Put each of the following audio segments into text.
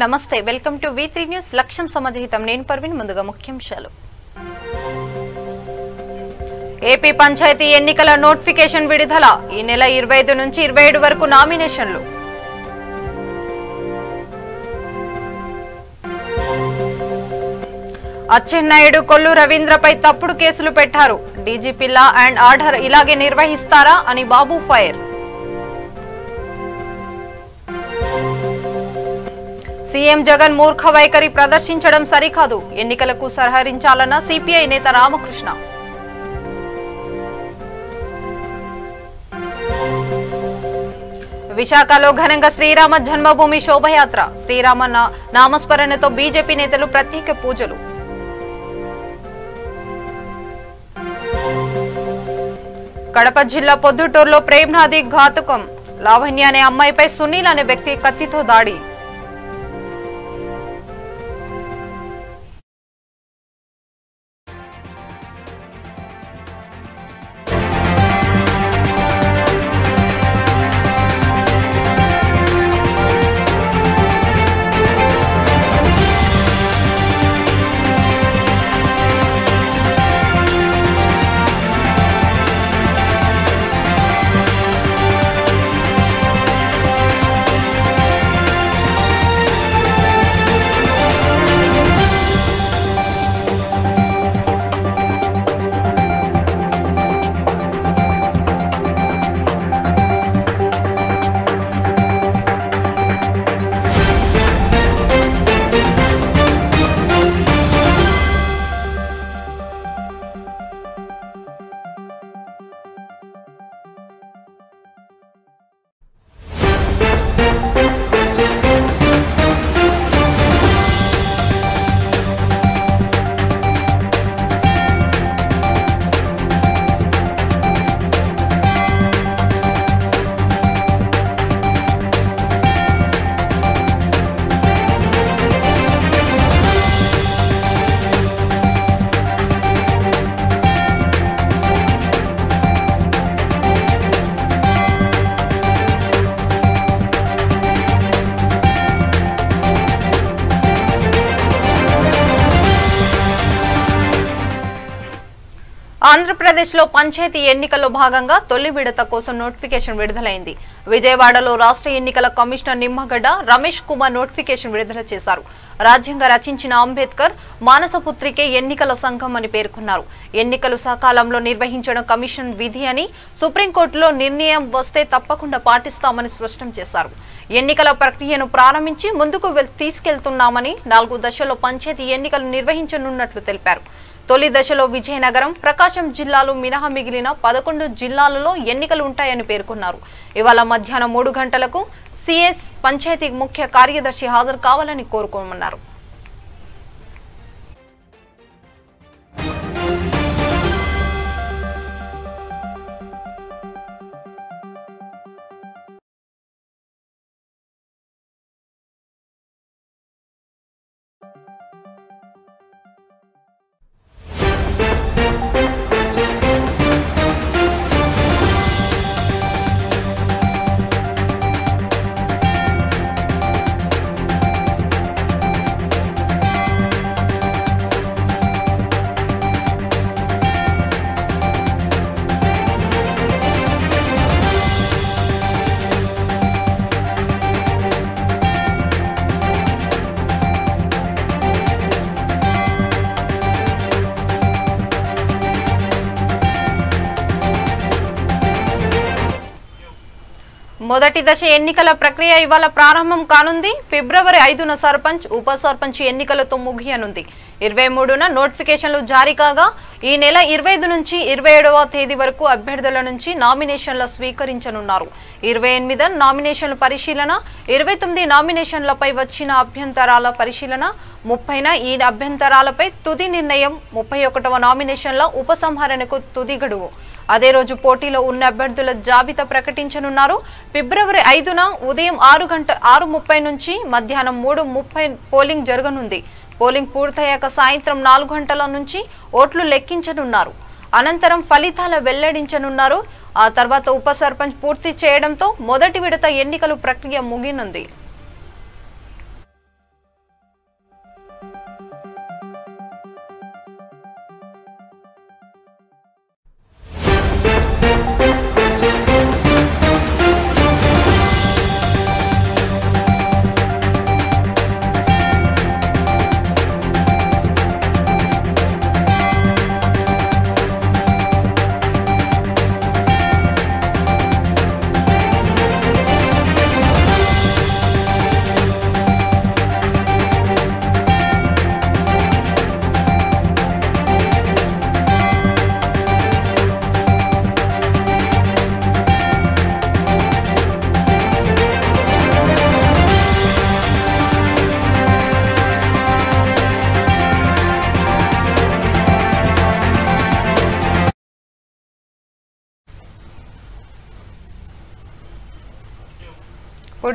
నమస్తే welcome to V3 news లక్ష్యం సమాజహితం నేను పర్వీన్ ముందుగా ముఖ్యాంశాలు ఏపీ పంచాయతీ ఎన్నికల నోటిఫికేషన్ విడుదల ఈ నెల 25 నుంచి 27 వరకు నామినేషన్లు అచ్చెన్నాయుడు కొల్లు రవీంద్రపై తప్పుడు కేసులు పెట్టారు డీజీపీ లా అండ్ ఆర్డర్ ఇలాగే నిర్వహిస్తారా అని బాబు ఫైర్ సీఎం జగన్ మూర్ఖ వైఖరి ప్రదర్శించడం సరికాదు ఎన్నికలకు సహకరించాలన్న సిపిఐ నేత రామకృష్ణ విశాఖలో ఘనంగా శ్రీరామ జన్మభూమి శోభయాత్ర శ్రీరామ నామస్మరణతో బీజేపీ నేతలు ప్రత్యేక పూజలు కడప జిల్లా పొద్దుటూరులో ప్రేమ్నాథి ఘాతుకం లావణ్య అనే అమ్మాయిపై సునీల్ అనే వ్యక్తి కత్తితో దాడి ఆంధ్రప్రదేశ్ లో పంచాయతీ ఎన్నికల్లో భాగంగా తొలి విడత కోసం నోటిఫికేషన్ విడుదలైంది. విజయవాడలో రాష్ట్ర ఎన్నికల కమిషనర్ నిమ్మగడ్డ రమేష్ కుమార్ నోటిఫికేషన్ విడుదల చేశారు. రాజ్యాంగ రచించిన అంబేద్కర్ మానసపుత్రికే ఎన్నికల సంఘం అని పేర్కొన్నారు. ఎన్నికలు సకాలంలో నిర్వహించడం కమిషన్ విధి అని సుప్రీంకోర్టులో నిర్ణయం వస్తే తప్పకుండా పాటిస్తామని స్పష్టం చేశారు. ఎన్నికల ప్రక్రియను ప్రారంభించి ముందుకు తీసుకెళ్తున్నామని 4 దశల్లో పంచాయతీ ఎన్నికలు నిర్వహించనున్నట్లు తెలిపారు. తొలి దశలో విజయనగరం, ప్రకాశం జిల్లాలు మినహా మిగిలిన 11 జిల్లాలలో ఎన్నికలు ఉంటాయని పేర్కొన్నారు. ఇవాళ మధ్యాహ్నం 3 గంటలకు సిఎస్ పంచాయతీ ముఖ్య కార్యదర్శి హాజరు కావాలని కోరుకోమన్నారు. మొదటి దశ ఎన్నికల ప్రక్రియ ఇవాళ ప్రారంభం కానుంది. ఫిబ్రవరి 5న సర్పంచ్, ఉప సర్పంచ్ ఎన్నికలతో ముగియనుంది. 23న నోటిఫికేషన్లు జారీ కాగా ఈ నెల 25 నుంచి 27వ తేదీ వరకు అభ్యర్థుల నుంచి నామినేషన్ల స్వీకరించనున్నారు. 28 నామినేషన్ల పరిశీలన, 29 నామినేషన్లపై వచ్చిన అభ్యంతరాల పరిశీలన, 30న ఈ అభ్యంతరాలపై తుది నిర్ణయం, 31వ నామినేషన్ల ఉపసంహరణకు తుది గడువు. అదే రోజు పోటీలో ఉన్న అభ్యర్థుల జాబితా ప్రకటించనున్నారు. ఫిబ్రవరి 5న ఉదయం 6:30 నుంచి మధ్యాహ్నం 3:30 పోలింగ్ జరగనుంది. పోలింగ్ పూర్తయ్యాక సాయంత్రం 4 గంటల నుంచి ఓట్లు లెక్కించనున్నారు. అనంతరం ఫలితాల వెల్లడించనున్నారు. ఆ తర్వాత ఉప సర్పంచ్ పూర్తి చేయడంతో మొదటి విడత ఎన్నికల ప్రక్రియ ముగినుంది.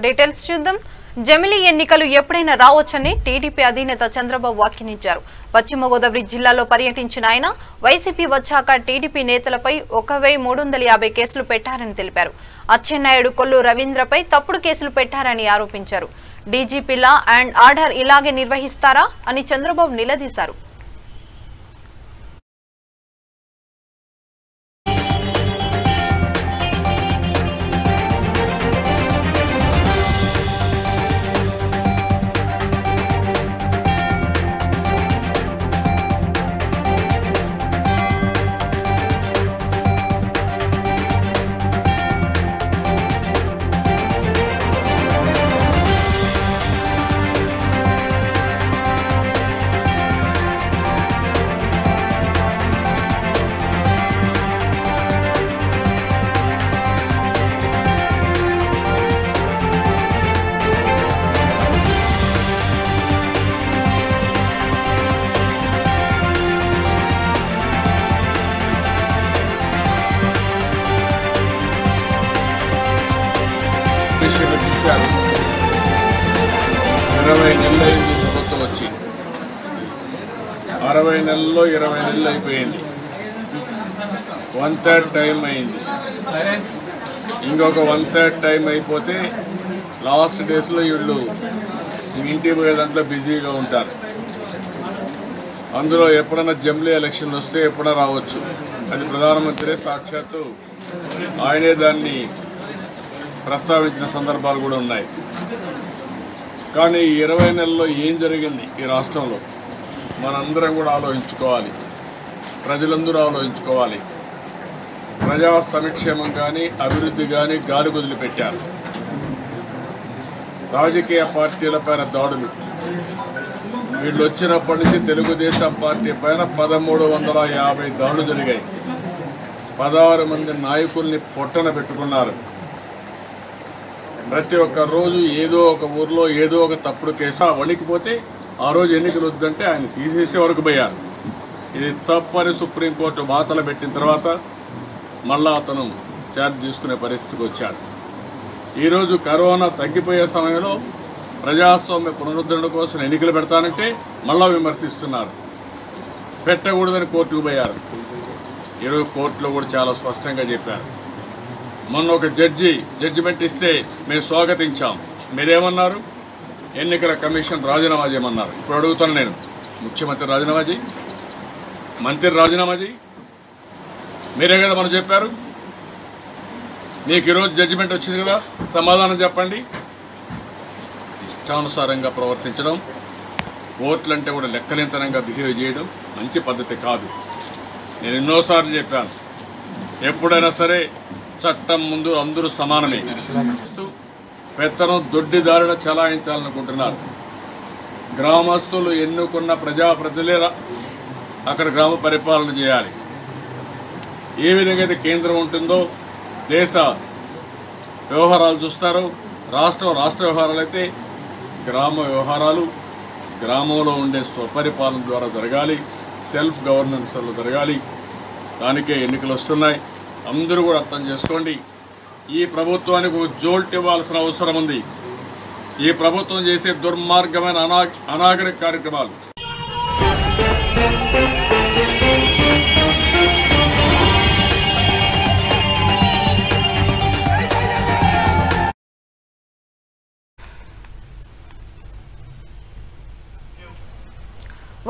డీటెయిల్స్ చూద్దాం. జమిలీ ఎన్నికలు ఎప్పుడైనా రావచ్చని టీడీపీ అధినేత చంద్రబాబు వ్యాఖ్యానించారు. పశ్చిమ గోదావరి జిల్లాలో పర్యటించిన ఆయన వైసీపీ వచ్చాక టీడీపీ నేతలపై 1350 కేసులు పెట్టారని తెలిపారు. అచ్చెన్నాయుడు, కొల్లు రవీంద్రపై తప్పుడు కేసులు పెట్టారని ఆరోపించారు. డీజీపీ లా అండ్ ఆర్డర్ ఇలాగే నిర్వహిస్తారా అని చంద్రబాబు నిలదీశారు. చూశారు 20 నెలలు అయింది ప్రభుత్వం వచ్చి 60 నెలల్లో 20 నెలలు అయిపోయింది. 1/3 టైం అయింది. ఇంకొక 1/3 టైం అయిపోతే లాస్ట్ డేస్లో వీళ్ళు ఇంటికి పోయే దాంట్లో బిజీగా ఉంటారు. అందులో ఎప్పుడైనా జమిలీ ఎలక్షన్లు వస్తే ఎప్పుడైనా రావచ్చు. అది ప్రధానమంత్రి సాక్షాత్తు ఆయనే దాన్ని ప్రస్తావించిన సందర్భాలు కూడా ఉన్నాయి. కానీ 20 నెలల్లో ఏం జరిగింది ఈ రాష్ట్రంలో మనందరం కూడా ఆలోచించుకోవాలి. ప్రజలందరూ ఆలోచించుకోవాలి. ప్రజా సంక్షేమం కానీ అభివృద్ధి కానీ గాలి వదిలిపెట్టారు. రాజకీయ పార్టీలపైన దాడులు వీళ్ళు వచ్చినప్పటి నుంచి తెలుగుదేశం పార్టీ పైన 1350 దాడులు జరిగాయి. 16 మంది నాయకుల్ని పొట్టన పెట్టుకున్నారు. ప్రతి ఒక్క రోజు ఏదో ఒక ఊర్లో ఏదో ఒక తప్పుడు కేసు వణికిపోతే ఆ రోజు ఎన్నికలు వద్దంటే ఆయన తీసేసే వరకు పోయారు. ఇది తప్పని సుప్రీంకోర్టు వాతలు పెట్టిన తర్వాత మళ్ళా అతను ఛార్జ్ తీసుకునే పరిస్థితికి వచ్చాడు. ఈరోజు కరోనా తగ్గిపోయే సమయంలో ప్రజాస్వామ్య పునరుద్ధరణ కోసం ఎన్నికలు పెడతానంటే మళ్ళా విమర్శిస్తున్నారు. పెట్టకూడదని కోర్టుకు పోయారు. ఈరోజు కోర్టులో కూడా చాలా స్పష్టంగా చెప్పారు. మొన్న ఒక జడ్జిమెంట్ ఇస్తే మేము స్వాగతించాం. మీరేమన్నారు? ఎన్నికల కమిషన్ రాజీనామా చేయమన్నారు. ఇప్పుడు అడుగుతాను నేను, ముఖ్యమంత్రి రాజీనామా చేయి, మంత్రి రాజీనామా చేయి, మీరే కదా మనం చెప్పారు. మీకు ఈరోజు జడ్జిమెంట్ వచ్చింది కదా, సమాధానం చెప్పండి. ఇష్టానుసారంగా ప్రవర్తించడం, కోర్టులంటే కూడా లెక్కలేంతనంగా బిహేవ్ చేయడం మంచి పద్ధతి కాదు. నేను ఎన్నోసార్లు చెప్పాను, ఎప్పుడైనా సరే చట్టం ముందు అందరూ సమానమే. పెత్తనం దొడ్డిదారిన చలాయించాలనుకుంటున్నారు. గ్రామస్తులు ఎన్నుకున్న ప్రజాప్రతినిధులే అక్కడ గ్రామ పరిపాలన చేయాలి. ఏ విధంగా అయితే కేంద్రం ఉంటుందో దేశ వ్యవహారాలు చూస్తారు, రాష్ట్ర వ్యవహారాలు అయితే గ్రామ వ్యవహారాలు గ్రామంలో ఉండే స్వపరిపాలన ద్వారా జరగాలి. సెల్ఫ్ గవర్నెన్స్లో జరగాలి. దానికే ఎన్నికలు వస్తున్నాయి. అందరూ కూడా అర్థం చేసుకోండి. ఈ ప్రభుత్వానికి ఒక జోల్ట్ ఇవ్వాల్సిన అవసరం ఉంది. ఈ ప్రభుత్వం చేసే దుర్మార్గమైన అనాగరిక కార్యక్రమాలు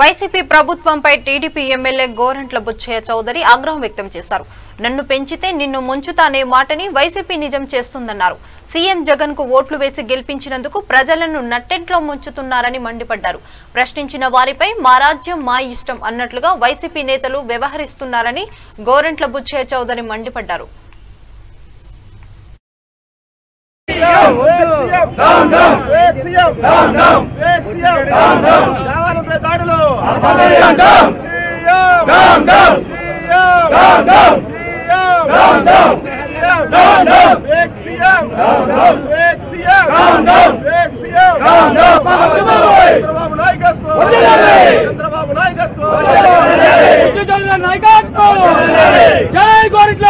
వైసీపీ ప్రభుత్వంపై టీడీపీ ఎమ్మెల్యే గోరంట్ల బుచ్చయ్య చౌదరి ఆగ్రహం వ్యక్తం చేశారు. నన్ను పెంచితే నిన్ను ముంచుతానే మాటని వైసీపీ నిజం చేస్తుందన్నారు. సీఎం జగన్ కు ఓట్లు వేసి గెలిపించినందుకు ప్రజలను నట్టెంట్లో ముంచుతున్నారని మండిపడ్డారు. ప్రశ్నించిన వారిపై మా రాజ్యం మా ఇష్టం అన్నట్లుగా వైసీపీ నేతలు వ్యవహరిస్తున్నారని గోరంట్ల బుచ్చయ్య చౌదరి మండిపడ్డారు. జై గోరంట్ల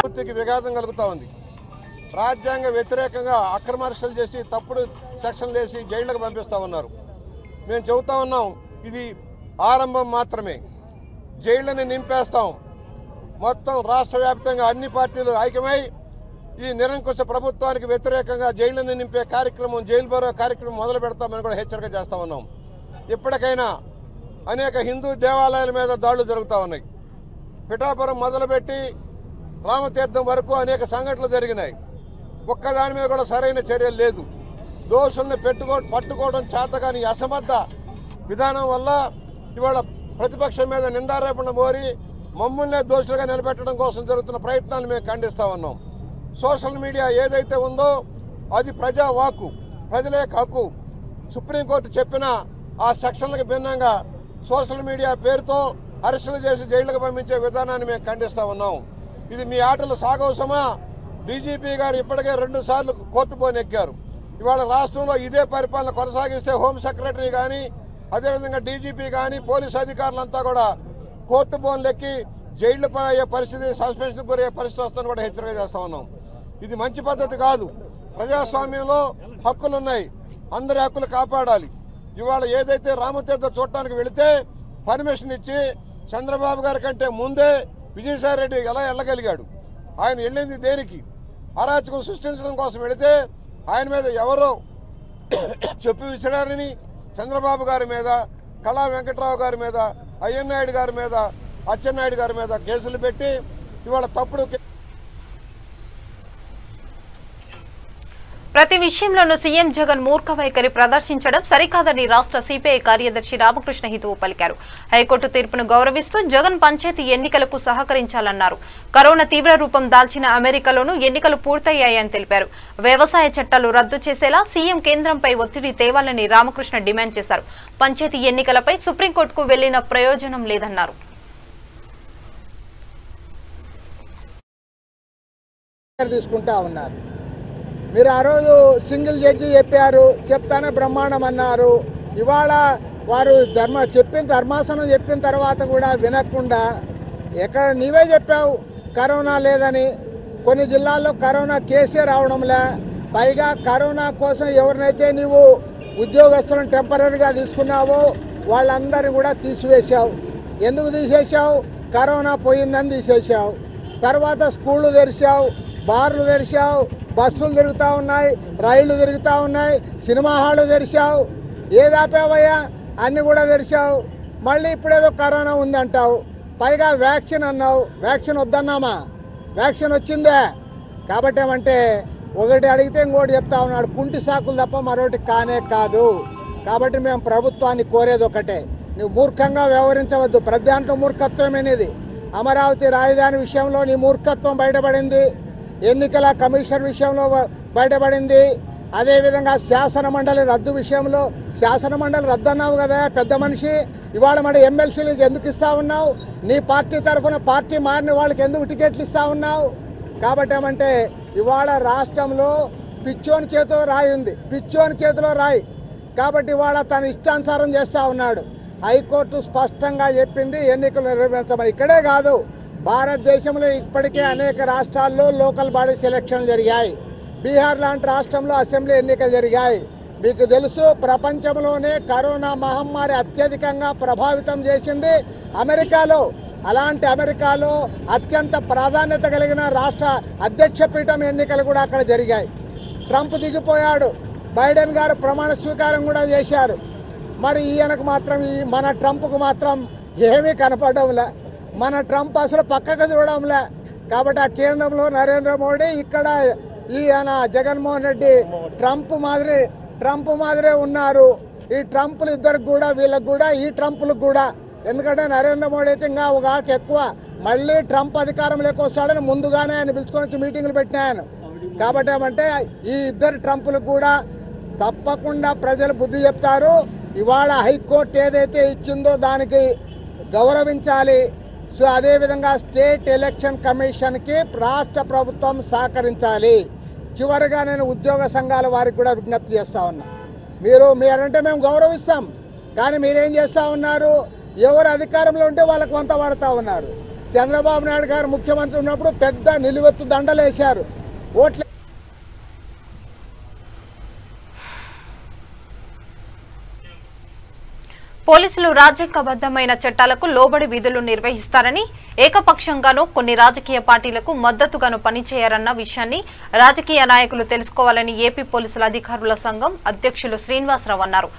పూర్తికి విఘాతం కలుగుతా ఉంది. రాజ్యాంగ వ్యతిరేకంగా అక్రమ అరెస్టులు చేసి తప్పుడు సెక్షన్లు వేసి జైళ్లకు పంపిస్తా ఉన్నారు. మేము చెబుతా ఉన్నాం, ఇది ఆరంభం మాత్రమే. జైళ్లను నింపేస్తాం. మొత్తం రాష్ట్ర వ్యాప్తంగా అన్ని పార్టీలు ఐక్యమై ఈ నిరంకుశ ప్రభుత్వానికి వ్యతిరేకంగా జైళ్లను నింపే కార్యక్రమం, జైలు బరో కార్యక్రమం మొదలు పెడతామని కూడా హెచ్చరిక చేస్తా ఉన్నాం. ఇప్పటికైనా అనేక హిందూ దేవాలయాల మీద దాడులు జరుగుతూ ఉన్నాయి. పిఠాపురం మొదలుపెట్టి రామతీర్థం వరకు అనేక సంఘటనలు జరిగినాయి. ఒక్కదాని మీద కూడా సరైన చర్యలు లేదు. దోషుల్ని పట్టుకోవడం చేతగాని అసమర్థ విధానం వల్ల ఇవాళ ప్రతిపక్షం మీద నిందారోపణ మోరి మమ్మల్నే దోషులుగా నిలబెట్టడం కోసం జరుగుతున్న ప్రయత్నాలు మేము ఖండిస్తూ ఉన్నాం. సోషల్ మీడియా ఏదైతే ఉందో అది ప్రజా వాక్కు, ప్రజల యొక్క హక్కు. సుప్రీంకోర్టు చెప్పిన ఆ సెక్షన్లకు భిన్నంగా సోషల్ మీడియా పేరుతో అరెస్టులు చేసి జైళ్లకు పంపించే విధానాన్ని మేము ఖండిస్తూ ఉన్నాం. ఇది మీ ఆటలు సాగవసమా? డీజీపీ గారు ఇప్పటికే 2 సార్లు కోర్టు పోనెక్కారు. ఇవాళ రాష్ట్రంలో ఇదే పరిపాలన కొనసాగిస్తే హోమ్ సెక్రటరీ కానీ అదేవిధంగా డీజీపీ కానీ పోలీసు అధికారులంతా కూడా కోర్టు బోన్లెక్కి జైళ్లు అయ్యే పరిస్థితి, సస్పెన్షన్కి గురయ్యే పరిస్థితి వస్తుందని కూడా హెచ్చరిక చేస్తూ ఉన్నాం. ఇది మంచి పద్ధతి కాదు. ప్రజాస్వామ్యంలో హక్కులున్నాయి, అందరి హక్కులు కాపాడాలి. ఇవాళ ఏదైతే రామతీర్థ చూడటానికి వెళితే పర్మిషన్ ఇచ్చి చంద్రబాబు గారి కంటే ముందే విజయసాయి రెడ్డి ఎలా వెళ్ళగలిగాడు? ఆయన వెళ్ళింది దేనికి? అరాచకం సృష్టించడం కోసం వెళితే ఆయన మీద ఎవరో చెప్పి విసిరారని చంద్రబాబు గారి మీద, కళా వెంకట్రావు గారి మీద, అయ్యన్నాయుడు గారి మీద, అచ్చెన్నాయుడు గారి మీద కేసులు పెట్టి ఇవాళ తప్పుడు ప్రతి విషయంలోనూ సీఎం జగన్ మూర్ఖ వైఖరి ప్రదర్శించడం సరికాదని రాష్ట్ర సిపిఐ కార్యదర్శి రామకృష్ణ హితవు పలికారు. హైకోర్టు తీర్పును గౌరవిస్తూ జగన్ పంచాయతీ ఎన్నికలకు సహకరించాలన్నారు. కరోనా తీవ్ర రూపం దాల్చిన అమెరికాలోనూ ఎన్నికలు పూర్తయ్యాయని తెలిపారు. వ్యవసాయ చట్టాలు రద్దు చేసేలా సీఎం కేంద్రంపై ఒత్తిడి తేవాలని రామకృష్ణ డిమాండ్ చేశారు. పంచాయతీ ఎన్నికలపై సుప్రీంకోర్టుకు వెళ్లిన ప్రయోజనం లేదన్నారు. మీరు ఆ రోజు సింగిల్ జడ్జి చెప్పారు, చెప్తానే బ్రహ్మాండం అన్నారు. ఇవాళ వారు ధర్మాసనం చెప్పిన తర్వాత కూడా వినకుండా ఎక్కడ నీవే చెప్పావు కరోనా లేదని. కొన్ని జిల్లాల్లో కరోనా కేసే రావడంలే. పైగా కరోనా కోసం ఎవరినైతే నీవు ఉద్యోగస్తులను టెంపరీగా తీసుకున్నావో వాళ్ళందరినీ కూడా తీసివేశావు. ఎందుకు తీసేసావు? కరోనా పోయిందని తీసేసావు. తర్వాత స్కూళ్ళు తెరిచావు, బార్లు తెరిచావు, బస్సులు తిరుగుతూ ఉన్నాయి, రైళ్లు తిరుగుతూ ఉన్నాయి, సినిమా హాళ్ళు తెరిచావు. ఏది ఆపావయ్యా? అన్నీ కూడా తెరిచావు. మళ్ళీ ఇప్పుడేదో కరోనా ఉందంటావు. పైగా వ్యాక్సిన్ అన్నావు. వ్యాక్సిన్ వద్దన్నామా? వ్యాక్సిన్ వచ్చిందే. కాబట్టి ఏమంటే ఒకటి అడిగితే ఇంకోటి చెప్తా ఉన్నాడు. కుంటి సాకులు తప్ప మరొకటి కానే కాదు. కాబట్టి మేము ప్రభుత్వాన్ని కోరేది ఒకటే, నువ్వు మూర్ఖంగా వ్యవహరించవద్దు. ప్రతి దాంట్లో మూర్ఖత్వమేనిది. అమరావతి రాజధాని విషయంలో నీ మూర్ఖత్వం బయటపడింది. ఎన్నికల కమిషన్ విషయంలో బయటపడింది. అదేవిధంగా శాసనమండలి రద్దు విషయంలో శాసనమండలి రద్దు అన్నావు కదా పెద్ద మనిషి. ఇవాళ మన ఎమ్మెల్సీలకు ఎందుకు ఇస్తా ఉన్నావు? నీ పార్టీ తరఫున పార్టీ మారిన వాళ్ళకి ఎందుకు టికెట్లు ఇస్తా ఉన్నావు? కాబట్టి ఏమంటే ఇవాళ రాష్ట్రంలో పిచ్చోని చేతిలో రాయి ఉంది, పిచ్చోని చేతిలో రాయి. కాబట్టి ఇవాళ తన ఇష్టానుసారం చేస్తూ ఉన్నాడు. హైకోర్టు స్పష్టంగా చెప్పింది ఎన్నికలు నిర్వహించమని. ఇక్కడే కాదు, భారతదేశంలో ఇప్పటికే అనేక రాష్ట్రాల్లో లోకల్ బాడీస్ ఎలక్షన్లు జరిగాయి. బీహార్ లాంటి రాష్ట్రంలో అసెంబ్లీ ఎన్నికలు జరిగాయి. మీకు తెలుసు, ప్రపంచంలోనే కరోనా మహమ్మారి అత్యధికంగా ప్రభావితం చేసింది అమెరికాలో. అలాంటి అమెరికాలో అత్యంత ప్రాధాన్యత కలిగిన రాష్ట్ర అధ్యక్ష పీఠం ఎన్నికలు కూడా అక్కడ జరిగాయి. ట్రంప్ దిగిపోయాడు, బైడెన్ గారు ప్రమాణ స్వీకారం కూడా చేశారు. మరి ఈయనకు మాత్రం మన ట్రంప్కు మాత్రం ఏమీ కనపడడంలే. మన ట్రంప్ అసలు పక్కకు చూడడంలే. కాబట్టి ఆ కేంద్రంలో నరేంద్ర మోడీ, ఇక్కడ ఈయన జగన్మోహన్ రెడ్డి ట్రంప్ మాదిరే ఉన్నారు. ఈ ట్రంపులు ఇద్దరికి కూడా, వీళ్ళకి కూడా, ఈ ట్రంపులకు కూడా. ఎందుకంటే నరేంద్ర మోడీ అయితే ఇంకా ఒక ఎక్కువ మళ్ళీ ట్రంప్ అధికారంలోకి వస్తాడని ముందుగానే ఆయన పిలుచుకొని వచ్చి మీటింగులు పెట్టినాయను. కాబట్టి ఏమంటే ఈ ఇద్దరు ట్రంపులకు కూడా తప్పకుండా ప్రజలు బుద్ధి చెప్తారు. ఇవాళ హైకోర్టు ఏదైతే ఇచ్చిందో దానికి గౌరవించాలి. సో అదేవిధంగా స్టేట్ ఎలక్షన్ కమిషన్కి రాష్ట్ర ప్రభుత్వం సహకరించాలి. చివరిగా నేను ఉద్యోగ సంఘాల వారికి కూడా విజ్ఞప్తి చేస్తూ ఉన్నా, మీరంటే మేము గౌరవిస్తాం, కానీ మీరేం చేస్తూ ఉన్నారు? ఎవరు అధికారంలో ఉంటే వాళ్ళకు వంత పడుతూ ఉన్నారు. చంద్రబాబు నాయుడు గారు ముఖ్యమంత్రి ఉన్నప్పుడు పెద్ద నిలువెత్తు దండలు వేశారు. ఓట్లే పోలీసులు రాజ్యాంగబద్ధమైన చట్టాలకు లోబడి విధులు నిర్వహిస్తారని, ఏకపక్షంగానూ కొన్ని రాజకీయ పార్టీలకు మద్దతుగాను పనిచేయారన్న విషయాన్ని రాజకీయ నాయకులు తెలుసుకోవాలని ఏపీ పోలీసుల అధికారుల సంఘం అధ్యక్షులు శ్రీనివాసరావు అన్నారు.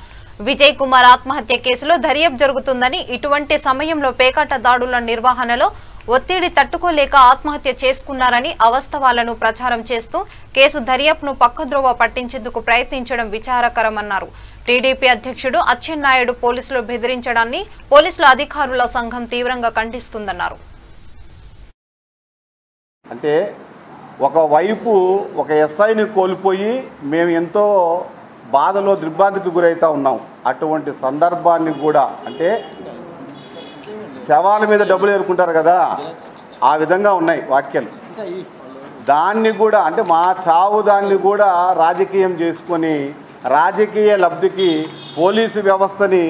విజయ్ కుమార్ ఆత్మహత్య కేసులో దర్యాప్తు జరుగుతుందని, ఇటువంటి సమయంలో పేకాట దాడుల నిర్వహణలో ఒత్తిడి తట్టుకోలేక ఆత్మహత్య చేసుకున్నారని అవాస్తవాలను ప్రచారం చేస్తూ కేసు దర్యాప్తును పక్కద్రోవ పట్టించేందుకు ప్రయత్నించడం విచారకరమన్నారు. టీడీపీ అధ్యక్షుడు అచ్చెన్నాయుడు పోలీసులు బెదిరించడాన్ని పోలీసుల అధికారుల సంఘం తీవ్రంగా ఖండిస్తుందన్నారు. అంటే ఒకవైపు ఒక ఎస్ఐని కోల్పోయి మేము ఎంతో బాధలో దిగ్భ్రాంతికి గురవుతూ ఉన్నాం. అటువంటి సందర్భాన్ని కూడా అంటే శవాల మీద డబ్బులు ఏరుకుంటారు కదా, ఆ విధంగా ఉన్నాయి వాక్యాలు. దాన్ని కూడా అంటే మా చావు దాన్ని కూడా రాజకీయం చేసుకొని రాజకీయ లబ్ధికి పోలీసు వ్యవస్థని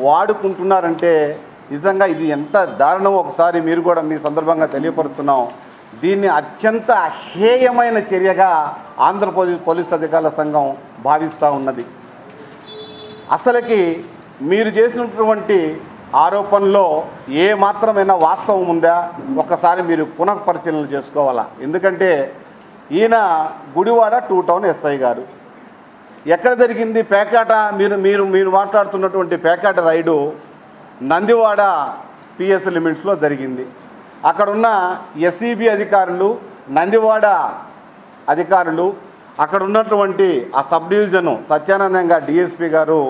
వాడుకుంటున్నారంటే నిజంగా ఇది ఎంత దారుణమో ఒకసారి మీరు కూడా మీ సందర్భంగా తెలియపరుస్తున్నాం. దీన్ని అత్యంత హేయమైన చర్యగా ఆంధ్రప్రదేశ్ పోలీసు అధికారుల సంఘం భావిస్తూ ఉన్నది. అసలుకి మీరు చేసినటువంటి ఆరోపణలో ఏ మాత్రమైనా వాస్తవం ఉందా ఒక్కసారి మీరు పునఃపరిశీలన చేసుకోవాలా. ఎందుకంటే ఈయన గుడివాడ 2 టౌన్ ఎస్ఐ గారు. ఎక్కడ జరిగింది పేకాట? మీరు మాట్లాడుతున్నటువంటి పేకాట రైడు నందివాడ పిఎస్ లిమిట్స్లో జరిగింది. అక్కడున్న ఎస్ఈబి అధికారులు, నందివాడ అధికారులు, అక్కడ ఉన్నటువంటి ఆ సబ్ డివిజను సత్యానందంగా డిఎస్పి గారు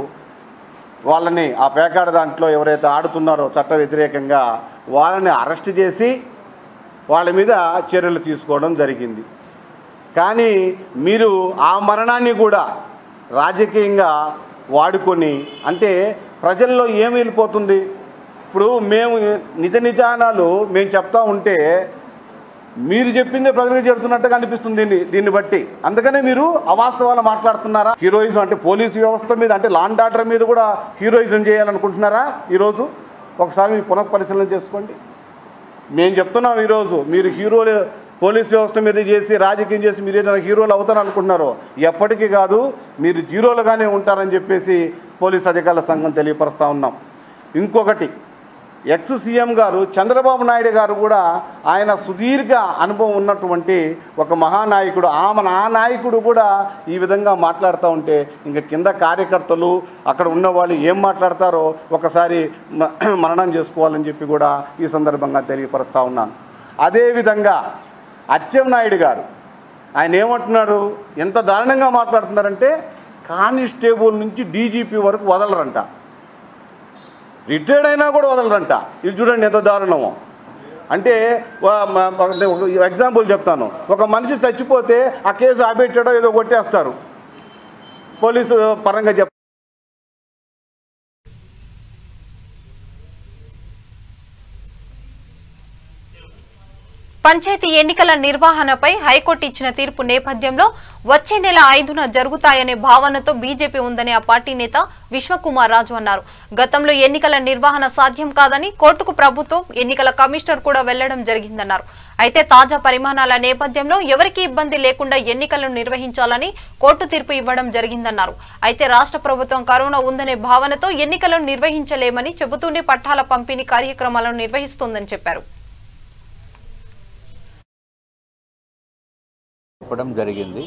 వాళ్ళని ఆ పేకాట దాంట్లో ఎవరైతే ఆడుతున్నారో చట్ట వ్యతిరేకంగా వాళ్ళని అరెస్ట్ చేసి వాళ్ళ మీద చర్యలు తీసుకోవడం జరిగింది. కానీ మీరు ఆ మరణాన్ని కూడా రాజకీయంగా వాడుకొని అంటే ప్రజల్లో ఏం వెళ్ళిపోతుంది? ఇప్పుడు మేము నిజానాలు మేము చెప్తా ఉంటే మీరు చెప్పిందే ప్రజలకు చెప్తున్నట్టుగా అనిపిస్తుంది దీన్ని బట్టి. అందుకనే మీరు అవాస్తవాలు మాట్లాడుతున్నారా? హీరోయిజం అంటే పోలీసు వ్యవస్థ మీద అంటే లా అండ్ ఆర్డర్ మీద కూడా హీరోయిజం చేయాలనుకుంటున్నారా? ఈరోజు ఒకసారి మీరు పునఃపరిశీలన చేసుకోండి. మేము చెప్తున్నాం ఈరోజు మీరు హీరోలు పోలీస్ వ్యవస్థ మీద చేసి రాజకీయం చేసి మీరు ఏదైనా హీరోలు అవుతారనుకుంటున్నారో ఎప్పటికీ కాదు, మీరు జీరోలుగానే ఉంటారని చెప్పేసి పోలీస్ అధికారుల సంఘం తెలియపరుస్తూ ఉన్నాం. ఇంకొకటి, ఎక్స్ సీఎం గారు చంద్రబాబు నాయుడు గారు కూడా ఆయన సుదీర్ఘ అనుభవం ఉన్నటువంటి ఒక మహానాయకుడు. ఆ నాయకుడు కూడా ఈ విధంగా మాట్లాడుతూ ఉంటే ఇంకా కింద కార్యకర్తలు అక్కడ ఉన్నవాళ్ళు ఏం మాట్లాడతారో ఒకసారి మననం చేసుకోవాలని చెప్పి కూడా ఈ సందర్భంగా తెలియపరుస్తూ ఉన్నాను. అదేవిధంగా అచ్చెన్నాయుడు గారు ఆయన ఏమంటున్నారు, ఎంత దారుణంగా మాట్లాడుతున్నారంటే కానిస్టేబుల్ నుంచి డీజీపీ వరకు వదలరంట, రిటైర్డ్ అయినా కూడా వదలరంట. ఇది చూడండి ఎంత దారుణమో. అంటే ఒక ఎగ్జాంపుల్ చెప్తాను, ఒక మనిషి చచ్చిపోతే ఆ కేసు ఆబెట్టాడో ఏదో కొట్టేస్తారు పోలీసు పరంగా పంచాయతీ ఎన్నికల నిర్వహణపై హైకోర్టు ఇచ్చిన తీర్పు నేపథ్యంలో వచ్చే నెల 5న జరుగుతాయనే భావనతో బీజేపీ ఉందని ఆ పార్టీ నేత విశ్వకుమార్ రాజు అన్నారు. గతంలో ఎన్నికల నిర్వహణ సాధ్యం కాదని కోర్టుకు ప్రభుత్వం, ఎన్నికల కమిషనర్ కూడా వెళ్లడం జరిగిందన్నారు. అయితే తాజా పరిమాణాల నేపథ్యంలో ఎవరికీ ఇబ్బంది లేకుండా ఎన్నికలను నిర్వహించాలని కోర్టు తీర్పు ఇవ్వడం జరిగిందన్నారు. అయితే రాష్ట్ర ప్రభుత్వం కరోనా ఉందనే భావనతో ఎన్నికలను నిర్వహించలేమని చెబుతూనే పట్టాల పంపిణీ కార్యక్రమాలను నిర్వహిస్తోందని చెప్పారు. చెప్పడం జరిగింది.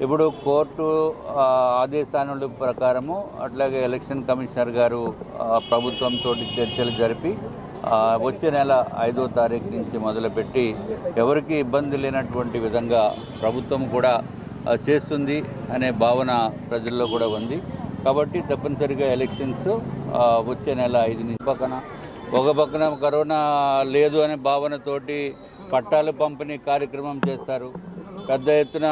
ఇప్పుడు కోర్టు ఆదేశాల ప్రకారము అట్లాగే ఎలక్షన్ కమిషనర్ గారు ప్రభుత్వంతో చర్చలు జరిపి వచ్చే నెల 5వ తారీఖు నుంచి మొదలుపెట్టి ఎవరికి ఇబ్బంది లేనటువంటి విధంగా ప్రభుత్వం కూడా చేస్తుంది అనే భావన ప్రజల్లో కూడా ఉంది. కాబట్టి తప్పనిసరిగా ఎలక్షన్స్ వచ్చే నెల 5 నుంచి ఒక పక్కన కరోనా లేదు అనే భావనతోటి పట్టాలు పంపిణీ కార్యక్రమం చేస్తారు, పెద్ద ఎత్తున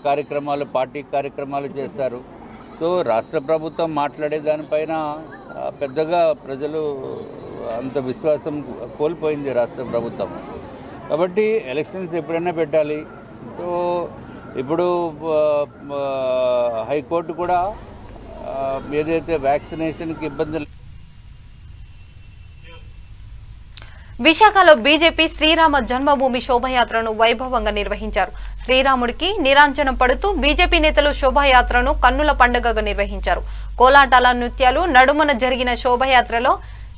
కార్యక్రమాలు, పార్టీ కార్యక్రమాలు చేస్తారు. సో రాష్ట్ర ప్రభుత్వం మాట్లాడే దానిపైన పెద్దగా ప్రజలు అంత విశ్వాసం కోల్పోయింది రాష్ట్ర ప్రభుత్వం. కాబట్టి ఎలక్షన్స్ ఎప్పుడైనా పెట్టాలి. సో ఇప్పుడు హైకోర్టు కూడా ఏదైతే వ్యాక్సినేషన్కి ఇబ్బందులు. విశాఖలో బీజేపీ శ్రీరామ జన్మభూమి శోభయాత్రను వైభవంగా నిర్వహించారు. శ్రీరాముడికి నీరాంజనం పడుతూ బీజేపీ నేతలు శోభయాత్రను కన్నుల పండుగగా నిర్వహించారు. కోలాటాల నృత్యాలు నడుమన జరిగిన శోభయాత్రలో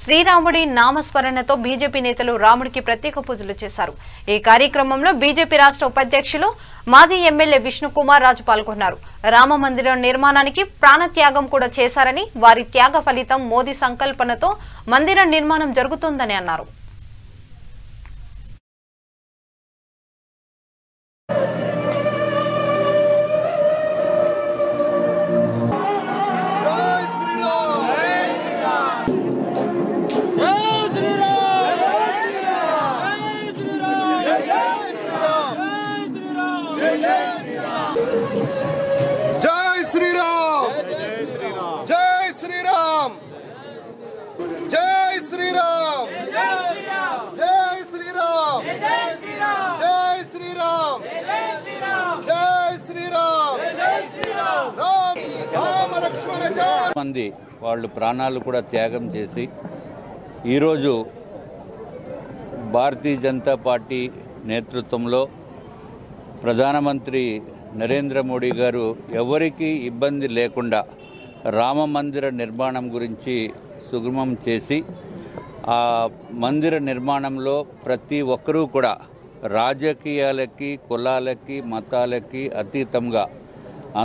శ్రీరాముడి నామస్మరణతో బీజేపీ నేతలు రాముడికి ప్రత్యేక పూజలు చేశారు. ఈ కార్యక్రమంలో బీజేపీ రాష్ట్ర ఉపాధ్యక్షులు మాజీ ఎమ్మెల్యే విష్ణుకుమార్ రాజు పాల్గొన్నారు. రామ మందిరం నిర్మాణానికి ప్రాణత్యాగం కూడా చేశారని, వారి త్యాగ ఫలితం మోదీ సంకల్పనతో మందిరం నిర్మాణం జరుగుతోందని అన్నారు. మంది వాళ్ళు ప్రాణాలు కూడా త్యాగం చేసి ఈరోజు భారతీయ జనతా పార్టీ నేతృత్వంలో ప్రధానమంత్రి నరేంద్ర మోడీ గారు ఎవరికీ ఇబ్బంది లేకుండా రామ మందిర నిర్మాణం గురించి సుగమం చేసి ఆ మందిర నిర్మాణంలో ప్రతి ఒక్కరూ కూడా రాజకీయాలకి కులాలకి మతాలకి అతీతంగా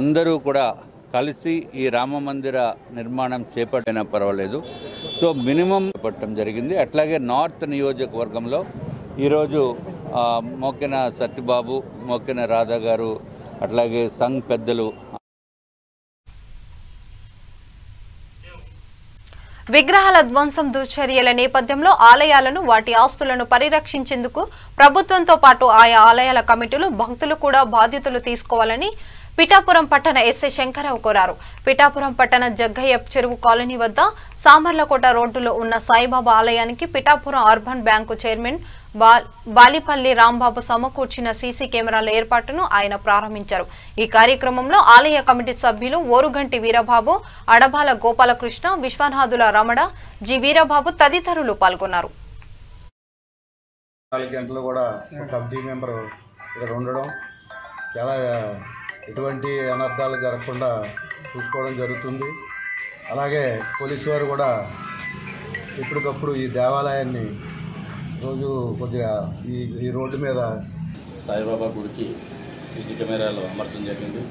అందరూ కూడా కలిసి ఈ రామ మందిర నిర్మాణం చేపట్టినా పర్వాలేదు. సో మినిమం చేపట్టడం జరిగింది. అట్లాగే నార్త్ నియోజకవర్గంలో ఈరోజు మోకెన సత్యబాబు, మోకెన రాధా గారు, అట్లాగే సంఘ్ పెద్దలు విగ్రహాల ధ్వంసం దుశ్చర్యల నేపథ్యంలో ఆలయాలను, వాటి ఆస్తులను పరిరక్షించేందుకు ప్రభుత్వంతో పాటు ఆయా ఆలయాల కమిటీలు, భక్తులు కూడా బాధ్యతలు తీసుకోవాలని పిఠాపురం పట్టణ ఎస్ఐ శంకరరావు కోరారు. పిఠాపురం పట్టణ జగ్గయ్య చెరువు కాలనీ వద్ద సామర్లకోట రోడ్డులో ఉన్న సాయిబాబా ఆలయానికి Pithapuram urban bank chairman Balipalli Rambabu సమకూర్చిన సీసీ కెమెరాల ఏర్పాటును ఆయన ప్రారంభించారు. ఈ కార్యక్రమంలో ఆలయ కమిటీ సభ్యులు ఓరుగంటి వీరబాబు, అడబాల గోపాలకృష్ణ, విశ్వనాథుల రమణ, జి వీరబాబు తదితరులు పాల్గొన్నారు. 4 గంటలు కూడా కమిటీ మెంబర్ ఇక్కడ ఉండడం, చాలా ఎటువంటి అనర్థాలు జరగకుండా చూసుకోవడం జరుగుతుంది. అలాగే పోలీసు వారు కూడా ఎప్పటికప్పుడు ఈ దేవాలయాన్ని రోజు కొద్దిగా ఈ రోడ్డు మీద సాయిబాబా గుడికి సీసీ కెమెరాలు అమర్చడం జరిగింది.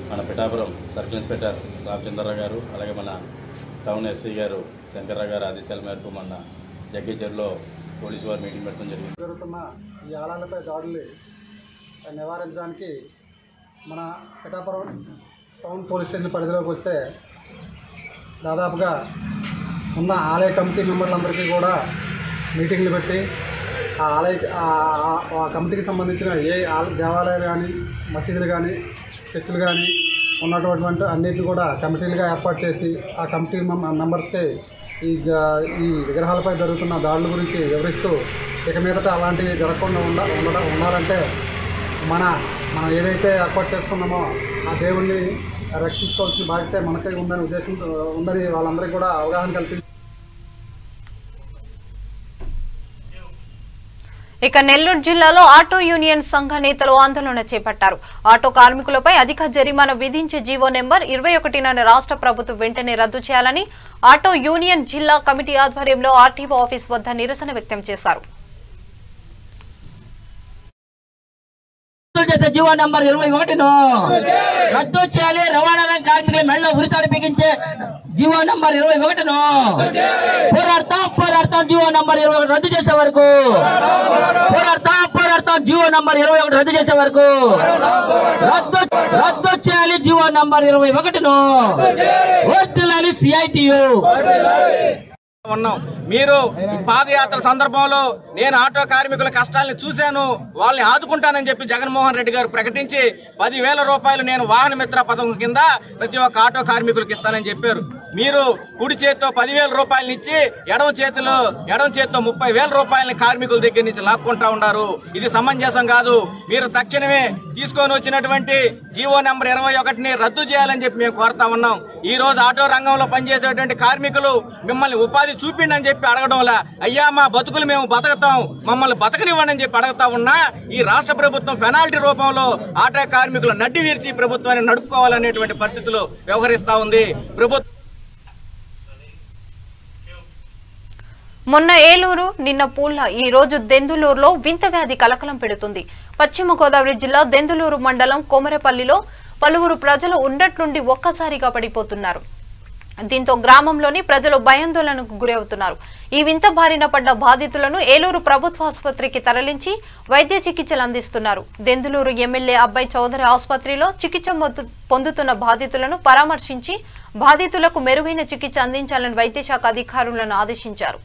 మన పిఠాపురం సర్కిల్ ఇన్స్పెక్టర్ రామచంద్రరావు గారు, అలాగే మన టౌన్ ఎస్సీ గారు శంకర్రావు గారు ఆదేశాల మేరకు మన జగ్గేచర్లో పోలీసు వారు మీటింగ్ పెట్టడం జరిగింది. జరుగుతున్న ఈ ఆలయాలపై దాడులు నివారించడానికి మన పిఠాపురం టౌన్ పోలీస్ స్టేషన్ పరిధిలోకి వస్తే దాదాపుగా ఉన్న ఆలయ కమిటీ మెంబర్లందరికీ కూడా మీటింగ్లు పెట్టి ఆ కమిటీకి సంబంధించిన ఏ దేవాలయాలు కానీ, మసీదులు కానీ, చర్చిలు కానీ ఉన్నటువంటి అన్నిటిని కూడా కమిటీలుగా ఏర్పాటు చేసి ఆ కమిటీ మెంబర్స్కి ఈ విగ్రహాలపై జరుగుతున్న దాడుల గురించి వివరిస్తూ ఇక మీదట అలాంటివి జరగకుండా ఉండాలంటే మనం ఏదైతే ఏర్పాటు చేసుకున్నామో ఆ దేవుణ్ణి రక్షించుకోవాల్సిన బాధ్యత మనకే ఉందని ఉద్దేశంతో ఉందని వాళ్ళందరికీ కూడా అవగాహన కల్పించి. ఇక నెల్లూరు జిల్లాలో ఆటో యూనియన్ సంఘ నేతలు ఆందోళన చేపట్టారు. ఆటో కార్మికులపై అధిక జరిమానా విధించే జీవో నెంబర్ 21న రాష్ట్ర ప్రభుత్వం వెంటనే రద్దు చేయాలని ఆటో యూనియన్ జిల్లా కమిటీ ఆధ్వర్యంలో ఆర్టీఓ ఆఫీస్ వద్ద నిరసన వ్యక్తం చేశారు. జీవో నంబర్ 21ను రద్దు చేయాలి. రవాణా రంగ కార్మికుల మెడలో ఉరితాడు బిగించే జీవో నంబర్ 21ను పోరాడతాం జీవో నంబర్ 21 రద్దు చేసే వరకు పోరాడతాం జీవో నంబర్ 21 రద్దు చేసే వరకు రద్దు చేయాలి. జీవో నంబర్ 21ను వర్ధిల్లాలి CITU. ఉన్నాం. మీరు పాదయాత్ర సందర్భంలో నేను ఆటో కార్మికుల కష్టాలను చూశాను, వాళ్ళని ఆదుకుంటానని చెప్పి జగన్మోహన్ రెడ్డి గారు ప్రకటించి 10,000 రూపాయలు నేను వాహన మిత్ర పథకం కింద ప్రతి ఒక్క ఆటో కార్మికులకు ఇస్తానని చెప్పారు. మీరు కుడి చేతితో 10,000 రూపాయలు ఇచ్చి ఎడమ చేతితో 30,000 రూపాయలని కార్మికుల దగ్గర నుంచి లాక్కుంటా ఉన్నారు. ఇది సమంజసం కాదు. మీరు తక్షణమే తీసుకొని వచ్చినటువంటి జీవో నెంబర్ 21ని రద్దు చేయాలని చెప్పి మేము కోరుతా ఉన్నాం. ఈ రోజు ఆటో రంగంలో పనిచేసేటువంటి కార్మికులు మిమ్మల్ని ఉపాధి చూపిండి అని చెప్పి అడగడంలా, అయ్యా మా బతుకులు మేము బతకతాం, మమ్మల్ని బతకనివ్వండి అని చెప్పి అడగతా ఉన్నా ఈ రాష్ట్ర ప్రభుత్వం పెనాల్టీ రూపంలో ఆటో కార్మికులు నడ్డి వీర్చి ప్రభుత్వాన్ని నడుపుకోవాలనేటువంటి పరిస్థితులు వ్యవహరిస్తా ఉంది. మొన్న ఏలూరు, నిన్న పూళ్ళ, ఈ రోజు దెందులూరులో వింత వ్యాధి కలకలం పెడుతుంది. పశ్చిమ గోదావరి జిల్లా దెందులూరు మండలం కొమరపల్లిలో పలువురు ప్రజలు ఉన్నట్లుండి ఒక్కసారిగా పడిపోతున్నారు. దీంతో గ్రామంలోని ప్రజలు భయాందోళనకు గురవుతున్నారు. ఈ వింత బారిన పడ్డ బాధితులను ఏలూరు ప్రభుత్వ ఆసుపత్రికి తరలించి వైద్య చికిత్సలు అందిస్తున్నారు. దెందులూరు ఎమ్మెల్యే అబ్బాయి చౌదరి ఆసుపత్రిలో చికిత్స పొందుతున్న బాధితులను పరామర్శించి బాధితులకు మెరుగైన చికిత్స అందించాలని వైద్య శాఖ అధికారులను ఆదేశించారు.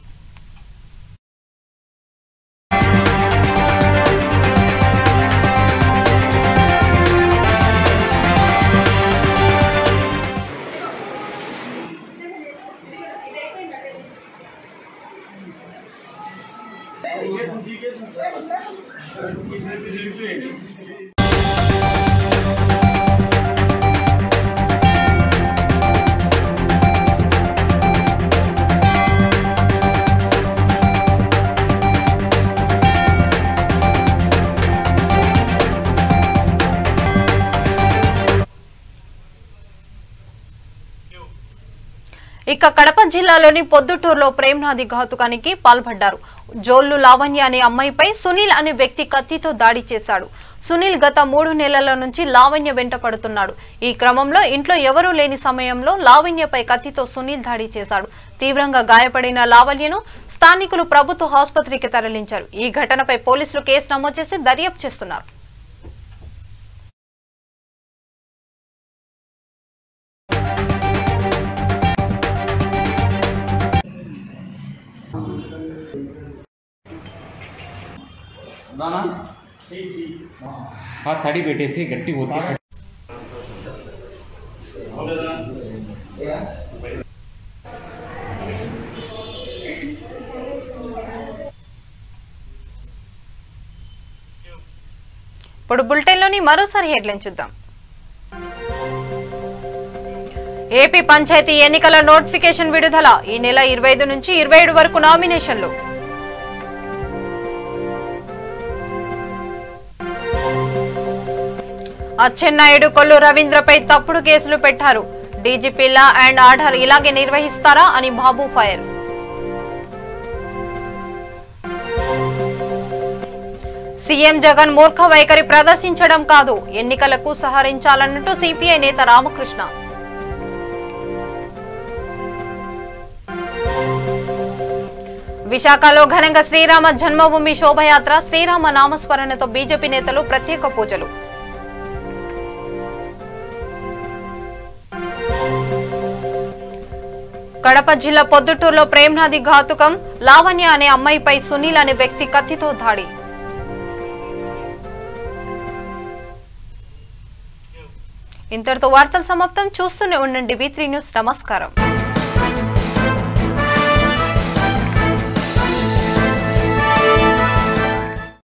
ఇక కడప జిల్లాలోని పొద్దుటూరులో ప్రేమ్నాథి ఘాతుకానికి పాల్పడ్డారు. జోళ్లు లావణ్య అనే అమ్మాయిపై సునీల్ అనే వ్యక్తి కత్తితో దాడి చేశాడు. సునీల్ గత 3 నెలల నుంచి లావణ్య వెంట పడుతున్నాడు. ఈ క్రమంలో ఇంట్లో ఎవరూ లేని సమయంలో లావణ్యపై కత్తితో సునీల్ దాడి చేశాడు. తీవ్రంగా గాయపడిన లావణ్యను స్థానికులు ప్రభుత్వ ఆసుపత్రికి తరలించారు. ఈ ఘటనపై పోలీసులు కేసు నమోదు చేసి దర్యాప్తు చేస్తున్నారు. తడి పెట్టేసి గట్టి ఒత్తి ఇప్పుడు బులెటిన్లోని మరోసారి హెడ్లైన్ చూద్దాం. ఏపీ పంచాయతీ ఎన్నికల నోటిఫికేషన్ విడుదల. ఈ నెల 25 నుంచి 27 వరకు నామినేషన్లు. అచ్చెన్నాయుడు, కొల్లు రవీంద్రపై తప్పుడు కేసులు పెట్టారు. డీజీపీ లా అండ్ ఆర్డర్ ఇలాగే నిర్వహిస్తారా అని బాబు ఫైర్. సీఎం జగన్ మూర్ఖ వైఖరి ప్రదర్శించడం కాదు, ఎన్నికలకు సహకరించాలన్నట్టు సిపిఐ నేత రామకృష్ణ. విశాఖలో ఘనంగా శ్రీరామ జన్మభూమి శోభయాత్ర. శ్రీరామ నామస్మరణతో బీజేపీ నేతలు ప్రత్యేక పూజలు. కడప జిల్లా పొద్దుటూరులో ప్రేమ్నాథి ఘాతుకం. లావణ్య అనే అమ్మాయిపై సునీల్ అనే వ్యక్తి కత్తితో దాడి. ఇంతటితో వార్తలు సమాప్తం. చూస్తూనే ఉండండి V3 న్యూస్. నమస్కారం.